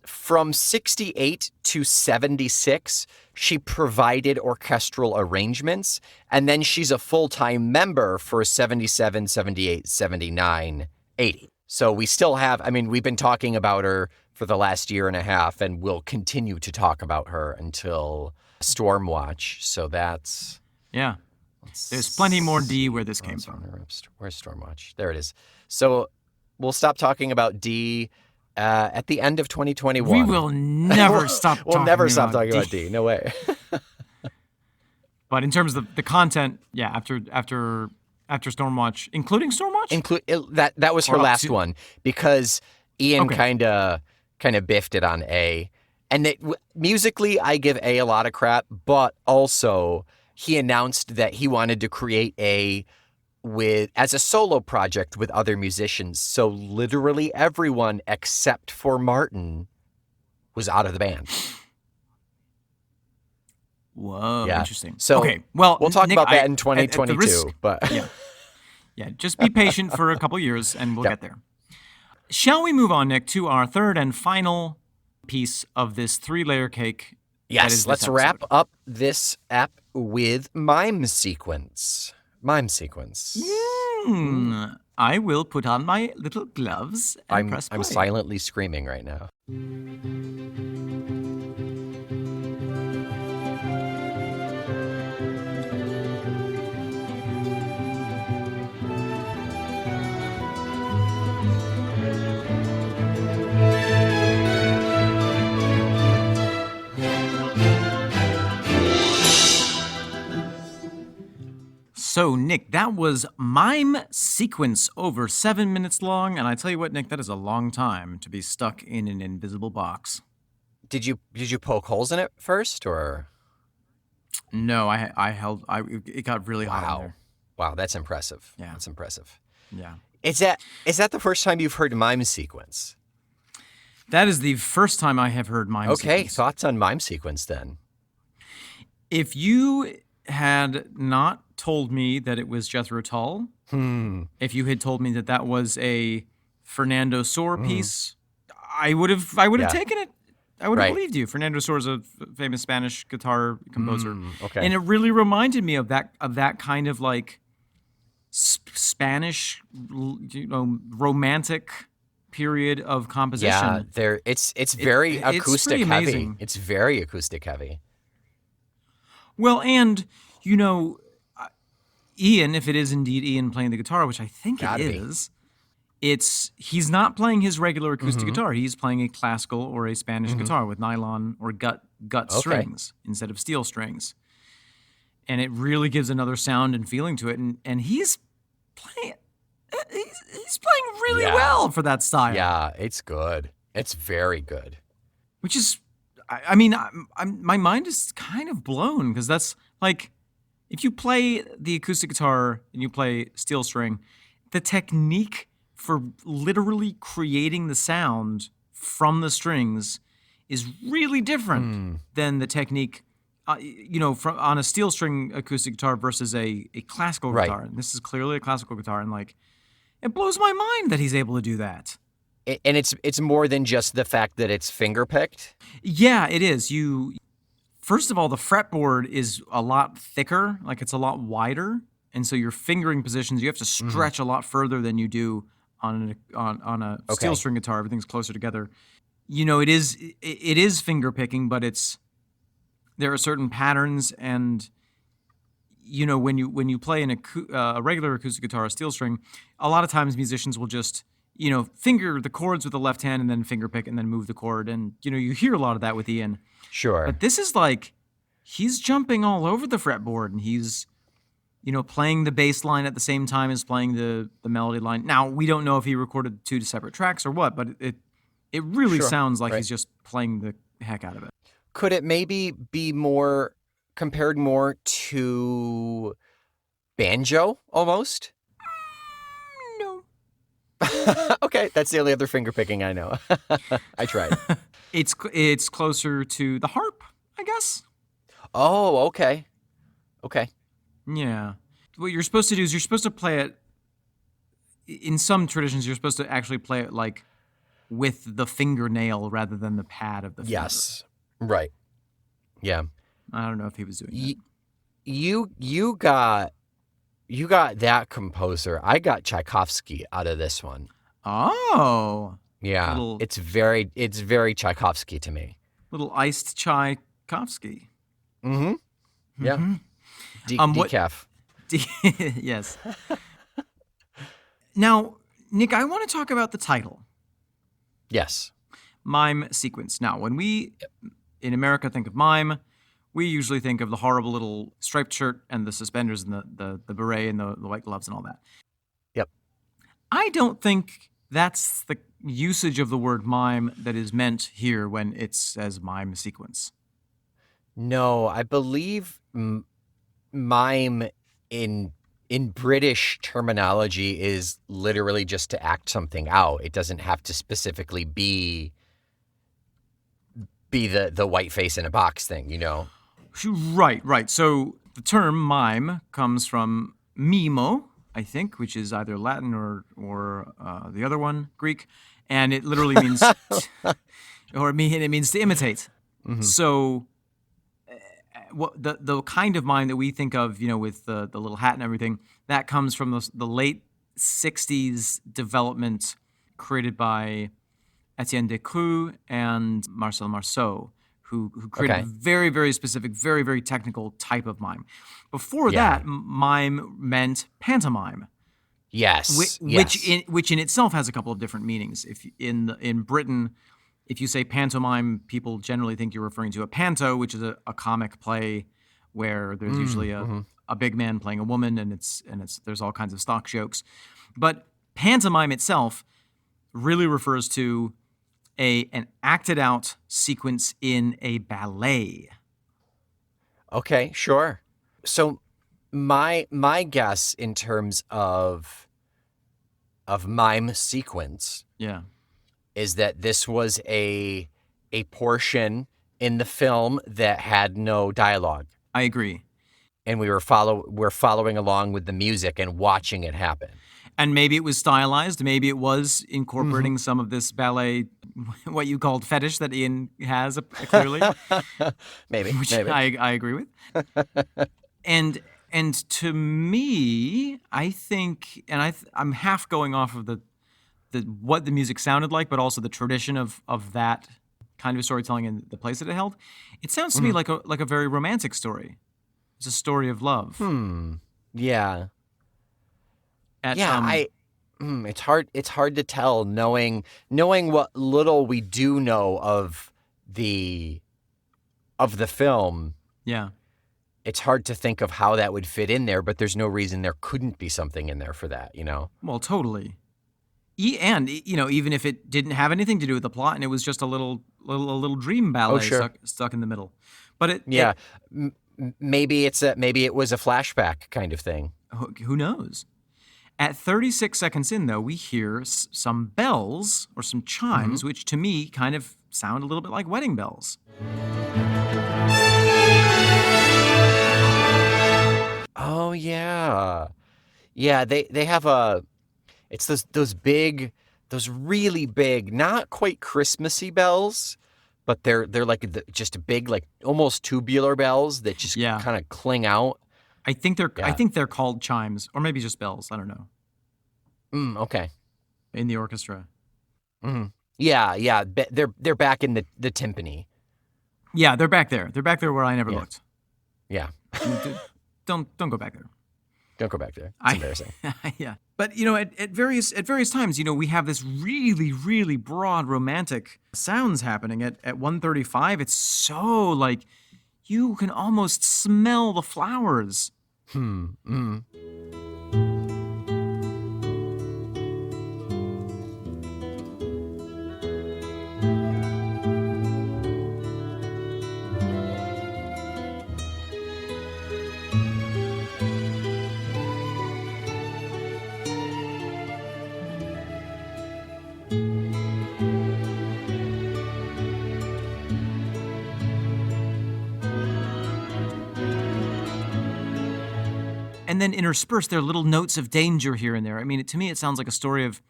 From 68 to 76, she provided orchestral arrangements, and then she's a full-time member for 77, 78, 79, 80. So we still have, we've been talking about her for the last year and a half, and we'll continue to talk about her until Stormwatch. So that's... Yeah. There's plenty more Dee where this came from. Where's Stormwatch? There it is. So we'll stop talking about Dee at the end of 2021. We will never stop talking about We'll never stop talking about Dee. No way. But in terms of the content, after Stormwatch, including Stormwatch? That was her last one because Ian kind of biffed it on A. And musically, I give A a lot of crap, but also he announced that he wanted to create A as a solo project with other musicians. So literally everyone except for Martin was out of the band. Whoa, interesting. So well, we'll talk Nick, about that in 2022. But just be patient for a couple years and we'll get there. Shall we move on, Nick, to our third and final piece of this 3-layer cake? Yes, let's wrap up this app with Mime Sequence. Mime Sequence. I will put on my little gloves and press play. I'm silently screaming right now. So, Nick, that was Mime Sequence, over 7 minutes long, and I tell you what, Nick, that is a long time to be stuck in an invisible box. Did you poke holes in it first, or? No, it got really hot in there. Wow, that's impressive. Yeah. That's impressive. Yeah. Is that the first time you've heard Mime Sequence? That is the first time I have heard Mime Sequence. Okay, thoughts on Mime Sequence then? If you had not told me that it was Jethro Tull, if you had told me that was a Fernando Sor piece, I would have taken it. I would have believed you. Fernando Sor is a famous Spanish guitar composer, and it really reminded me of that kind of like Spanish, romantic period of composition. Yeah, it's very acoustic it's heavy. Amazing. It's very acoustic heavy. Well, and Ian, if it is indeed Ian playing the guitar, which I think it is, he's not playing his regular acoustic guitar. He's playing a classical or a Spanish guitar with nylon or gut strings instead of steel strings. And it really gives another sound and feeling to it. And he's playing really well for that style. Yeah, it's good. It's very good. Which is, my mind is kind of blown because that's like, if you play the acoustic guitar and you play steel string, the technique for literally creating the sound from the strings is really different than the technique, on a steel string acoustic guitar versus a classical guitar. And this is clearly a classical guitar, and like, it blows my mind that he's able to do that. And it's more than just the fact that it's finger picked. Yeah, it is. First of all, the fretboard is a lot thicker, like it's a lot wider, and so your fingering positions, you have to stretch a lot further than you do on a steel string guitar. Everything's closer together. It is finger picking, but there are certain patterns, and when you play a regular acoustic guitar, a steel string, a lot of times musicians will just finger the chords with the left hand and then finger pick and then move the chord, and you hear a lot of that with Ian. Sure. But this is like he's jumping all over the fretboard, and he's playing the bass line at the same time as playing the melody line. Now, we don't know if he recorded two separate tracks or what, but it really sounds like he's just playing the heck out of it. Could it maybe be compared more to banjo almost? No. Okay, that's the only other finger picking I know. I tried. It's closer to the harp, I guess. Oh, okay. Okay. Yeah. What you're supposed to do is you're supposed to play it, in some traditions, you're supposed to actually play it like with the fingernail rather than the pad of the finger. Yes. Right. Yeah. I don't know if he was doing that. You got that composer. I got Tchaikovsky out of this one. Oh. Yeah. It's very Tchaikovsky to me. Little iced Tchaikovsky. Mm-hmm. Yeah. Mm-hmm. Decaf. Yes. Now, Nick, I want to talk about the title. Yes. Mime sequence. Now, when we in America think of mime, we usually think of the horrible little striped shirt and the suspenders and the beret and the white gloves and all that. Yep. I don't think that's the usage of the word mime that is meant here when it says mime sequence. No, I believe mime in British terminology is literally just to act something out. It doesn't have to specifically be the white face in a box thing, Right. So the term mime comes from mimo, I think, which is either Latin or the other one, Greek, and it literally means, it means to imitate. Mm-hmm. So, the kind of mime that we think of, with the little hat and everything, that comes from the late '60s development created by Etienne Decroux and Marcel Marceau, who created a very, very specific, very, very technical type of mime. Before that, mime meant pantomime. Yes. Which in itself has a couple of different meanings. If in Britain, if you say pantomime, people generally think you're referring to a panto, which is a comic play where there's usually a big man playing a woman, and there's all kinds of stock jokes. But pantomime itself really refers to an acted out sequence in a ballet. Okay, sure. So my guess in terms of mime sequence, is that this was a portion in the film that had no dialogue. I agree. And we're following along with the music and watching it happen. And maybe it was stylized. Maybe it was incorporating some of this ballet, what you called fetish that Ian has, clearly. maybe. I agree with. And to me, I think, and I'm half going off of the what the music sounded like, but also the tradition of that kind of storytelling and the place that it held. It sounds to me like a very romantic story. It's a story of love. Yeah. It's hard to tell knowing what little we do know of the film. Yeah. It's hard to think of how that would fit in there, but there's no reason there couldn't be something in there for that, Well, totally. And even if it didn't have anything to do with the plot and it was just a little dream ballet stuck in the middle. But maybe it was a flashback kind of thing. Who knows? At 36 seconds in, though, we hear some bells or some chimes, which to me kind of sound a little bit like wedding bells. Oh, yeah. Yeah, they have it's those really big, not quite Christmassy bells, but they're like just big, like almost tubular bells that just kind of cling out. I think they're called chimes, or maybe just bells. I don't know. Okay. In the orchestra. Mm-hmm. Yeah. They're back in the timpani. Yeah, they're back there. They're back there where I never Yeah. looked. Yeah. Don't go back there. Don't go back there. It's embarrassing. Yeah. But at various times, we have this really, really broad romantic sounds happening. At 135, it's so like you can almost smell the flowers. And then interspersed, there are little notes of danger here and there. I mean, to me, it sounds like a story of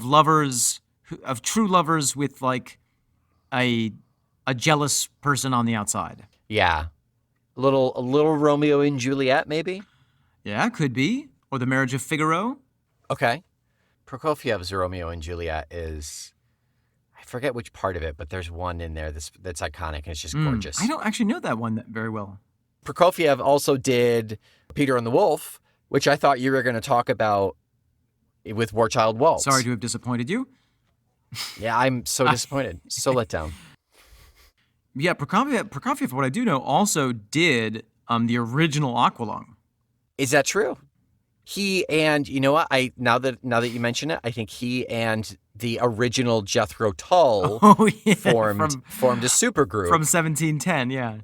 lovers, of true lovers with like a jealous person on the outside. Yeah. A little Romeo and Juliet, maybe? Yeah, could be. Or the Marriage of Figaro. Okay. Prokofiev's Romeo and Juliet is, I forget which part of it, but there's one in there that's iconic and it's just gorgeous. I don't actually know that one very well. Prokofiev also did Peter and the Wolf, which I thought you were going to talk about with Warchild Waltz. Sorry to have disappointed you. Yeah, I'm so disappointed. So let down. Yeah, Prokofiev, what I do know, also did the original Aqualung. Is that true? He and, you know what? Now that you mention it, I think he and the original Jethro Tull formed a supergroup. From 1710, yeah.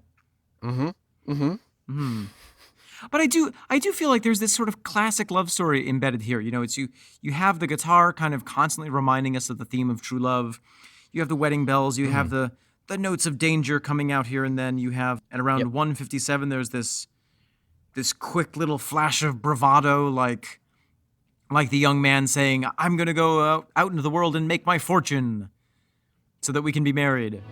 But I do feel like there's this sort of classic love story embedded here. It's you have the guitar kind of constantly reminding us of the theme of true love. You have the wedding bells. You have the notes of danger coming out here and then. You have, at around 157, there's this quick little flash of bravado, like the young man saying, I'm going to go out into the world and make my fortune so that we can be married.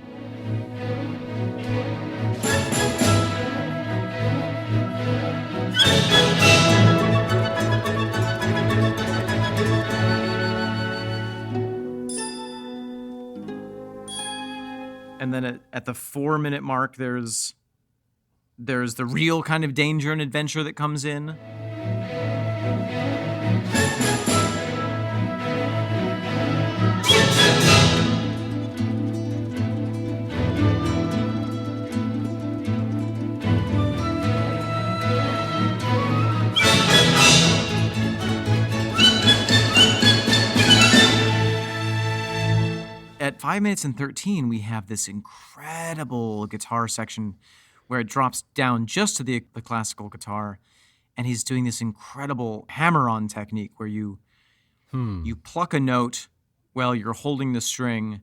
And then at the 4-minute mark, there's the real kind of danger and adventure that comes in. At 5 minutes and 13, we have this incredible guitar section where it drops down just to the classical guitar, and he's doing this incredible hammer-on technique where you pluck a note while you're holding the string,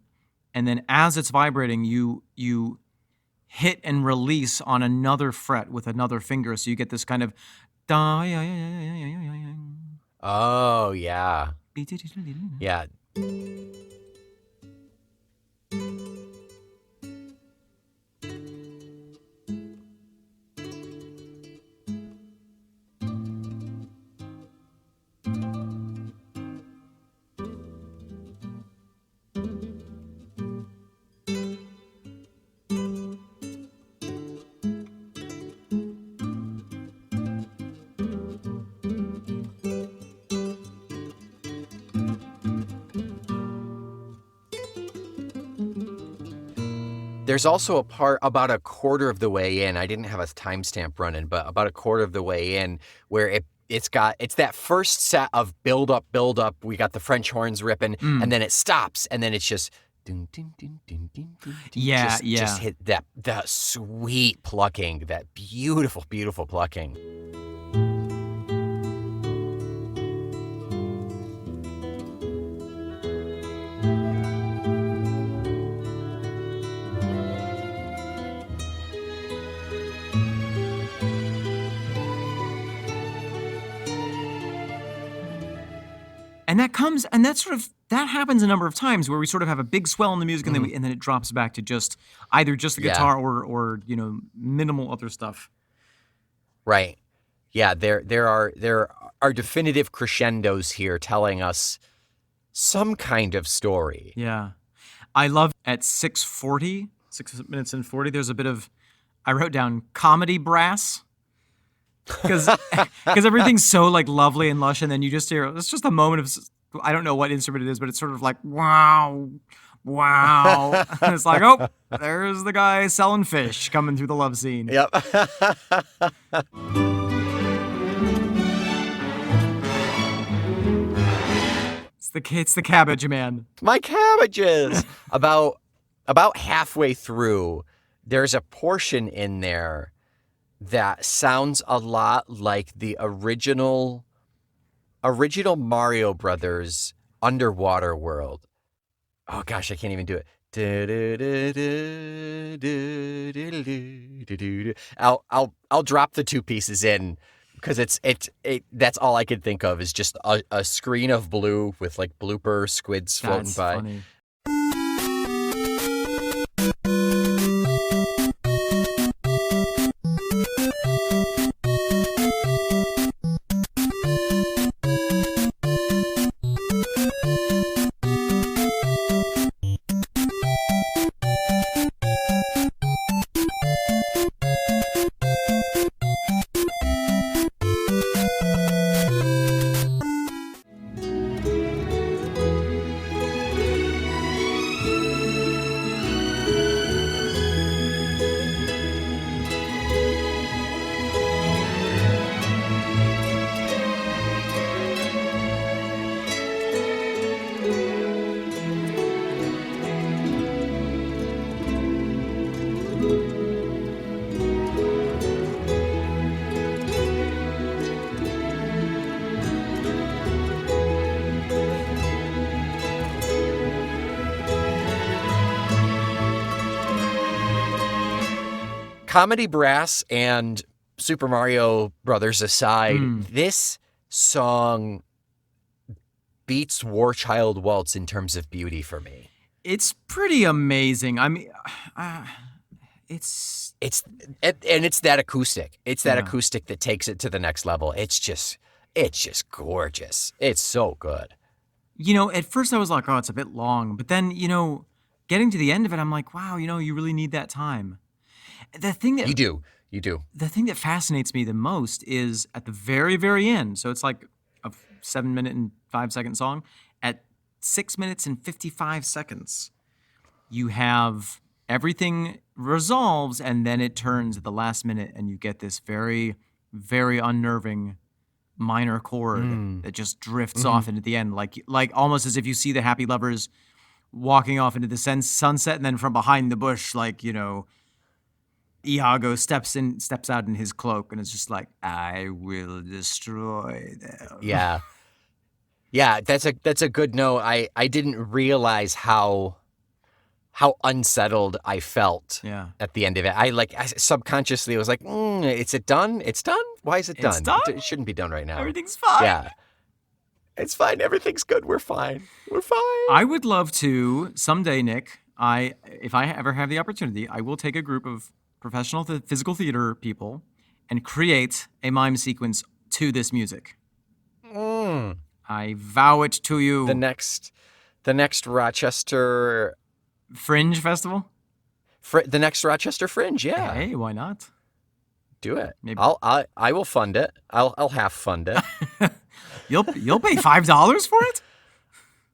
and then as it's vibrating, you hit and release on another fret with another finger, so you get this kind of Oh, yeah. Yeah. There's also a part about a quarter of the way in. I didn't have a timestamp running, but about a quarter of the way in where it's that first set of build up. We got the French horns ripping, and then it stops, and then it's just dun, dun, dun, dun, dun, dun, dun, just hit that sweet plucking, that beautiful, beautiful plucking. And that happens a number of times where we sort of have a big swell in the music and then it drops back to either the guitar or minimal other stuff. Right. Yeah, there are definitive crescendos here telling us some kind of story. Yeah. I love at 6:40 6 minutes and 40. There's a bit of, I wrote down comedy brass. Because everything's so like lovely and lush, and then you just hear, it's just a moment of, I don't know what instrument it is, but it's sort of like, wow. And it's like, oh, there's the guy selling fish coming through the love scene. Yep. It's the cabbage man. My cabbages. About halfway through, there's a portion in there that sounds a lot like the original Mario Brothers underwater world. Oh gosh, I can't even do it. I'll drop the two pieces in because that's all I could think of is just a screen of blue with like blooper squids floating That's by. funny. Comedy brass and Super Mario Brothers aside, this song beats Warchild Waltz in terms of beauty for me. It's pretty amazing. I mean, it's that acoustic. It's that Yeah. acoustic that takes it to the next level. It's just gorgeous. It's so good. at first I was like, oh, it's a bit long. But then, getting to the end of it, I'm like, wow, you really need that time. The thing that You do. the thing that fascinates me the most is at the very, very end. So it's like a 7 minute and 5 second song. At 6 minutes and 55 seconds, you have everything resolves, and then it turns at the last minute, and you get this very, very unnerving minor chord that just drifts off into the end, like almost as if you see the happy lovers walking off into the sunset, and then from behind the bush, Iago steps out in his cloak, and it's just like, I will destroy them. Yeah. Yeah, that's a good note. I didn't realize how unsettled I felt Yeah. at the end of it. I subconsciously was like, is it done? It's done? Why is it done? It's done? It shouldn't be done right now. Everything's fine. Yeah. It's fine. Everything's good. We're fine. I would love to someday, Nick. If I ever have the opportunity, I will take a group of professional physical theater people and create a mime sequence to this music. I vow it to you. The next Rochester Fringe Festival? the next Rochester Fringe, yeah. Hey, why not? Do it. Maybe. I will fund it. I'll half fund it. You'll pay $5 for it?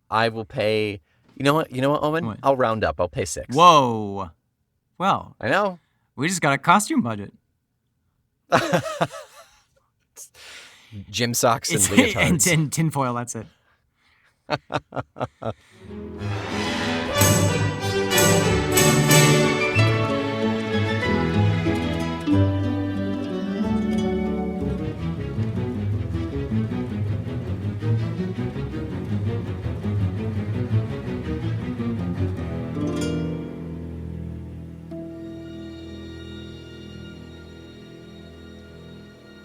I will pay. You know what, Omen? What? I'll round up. I'll pay $6. Whoa. Well, I know. we just got a costume budget. Gym socks and leotards. and tinfoil, that's it.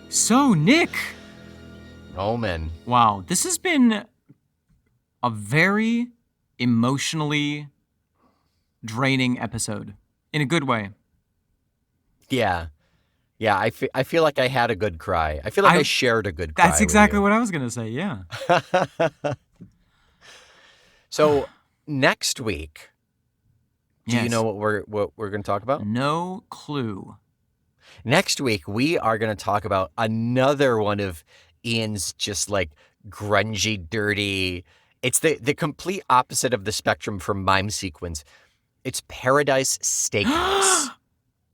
So, Nick. Omen. Wow, this has been a very emotionally draining episode in a good way. Yeah. Yeah, I feel like I had a good cry. I feel like I shared a good cry. That's exactly what I was going to say, yeah. So next week, Do you Yes. know what we're going to talk about? No clue. Next week, we are going to talk about another one of Ian's just like grungy, dirty. It's the complete opposite of the spectrum from Mime Sequence. It's Paradise Steakhouse.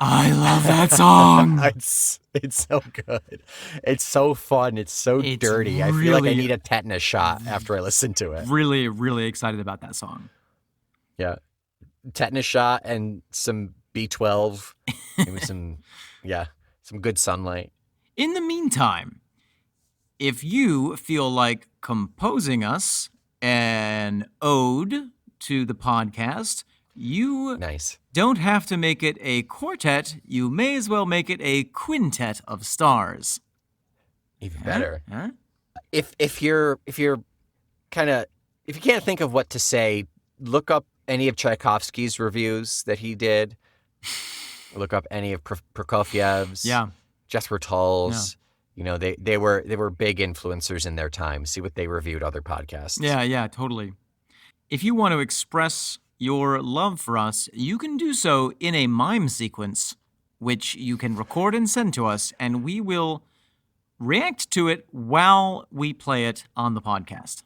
I love that song. It's so good. It's so fun. It's so It's dirty. I feel like I really- need a tetanus shot after I listen to it. Really, really excited about that song. Yeah. Tetanus shot and some B12. Maybe some good sunlight. In the meantime, if you feel like composing us an ode to the podcast, you Nice. don't have to make it a quartet. You may as well make it a quintet of stars. Even better. Huh? If you can't think of what to say, look up any of Tchaikovsky's reviews that he did. Look up any of Prokofiev's. Yeah. Jethro Tull's. You know, they were big influencers in their time. See what they reviewed other podcasts. Yeah, totally. If you want to express your love for us, you can do so in a mime sequence, which you can record and send to us, and we will react to it while we play it on the podcast.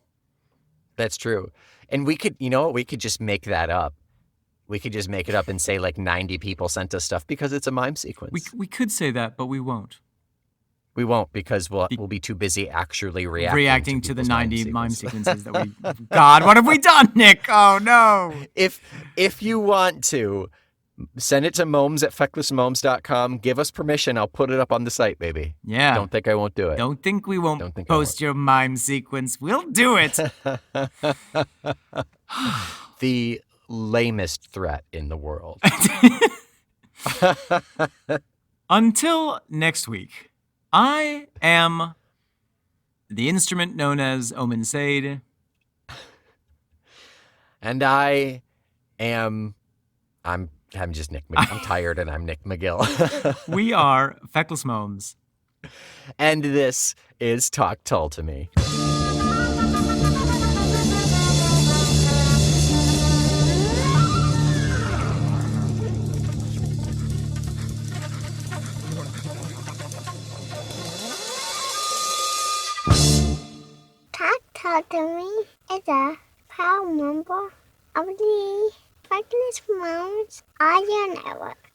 That's true. And we could just make that up. We could just make it up and say like 90 people sent us stuff because it's a mime sequence. We could say that, but we won't. We won't because we'll be too busy actually reacting to the people's 90 mime sequences. sequences that we... God, what have we done, Nick? Oh, no. If you want to, send it to momes@fecklessmomes.com. Give us permission. I'll put it up on the site, baby. Yeah. Don't think I won't do it. Don't think we won't Don't think I post your mime sequence. We'll do it. The lamest threat in the world. Until next week, I am the instrument known as Omen Sade. And I'm just Nick McGill. I'm tired and I'm Nick McGill. We are Feckless Momes. And this is Talk Tull to Me. Talk to Me is a proud member of the Feckless Moms Audio Network.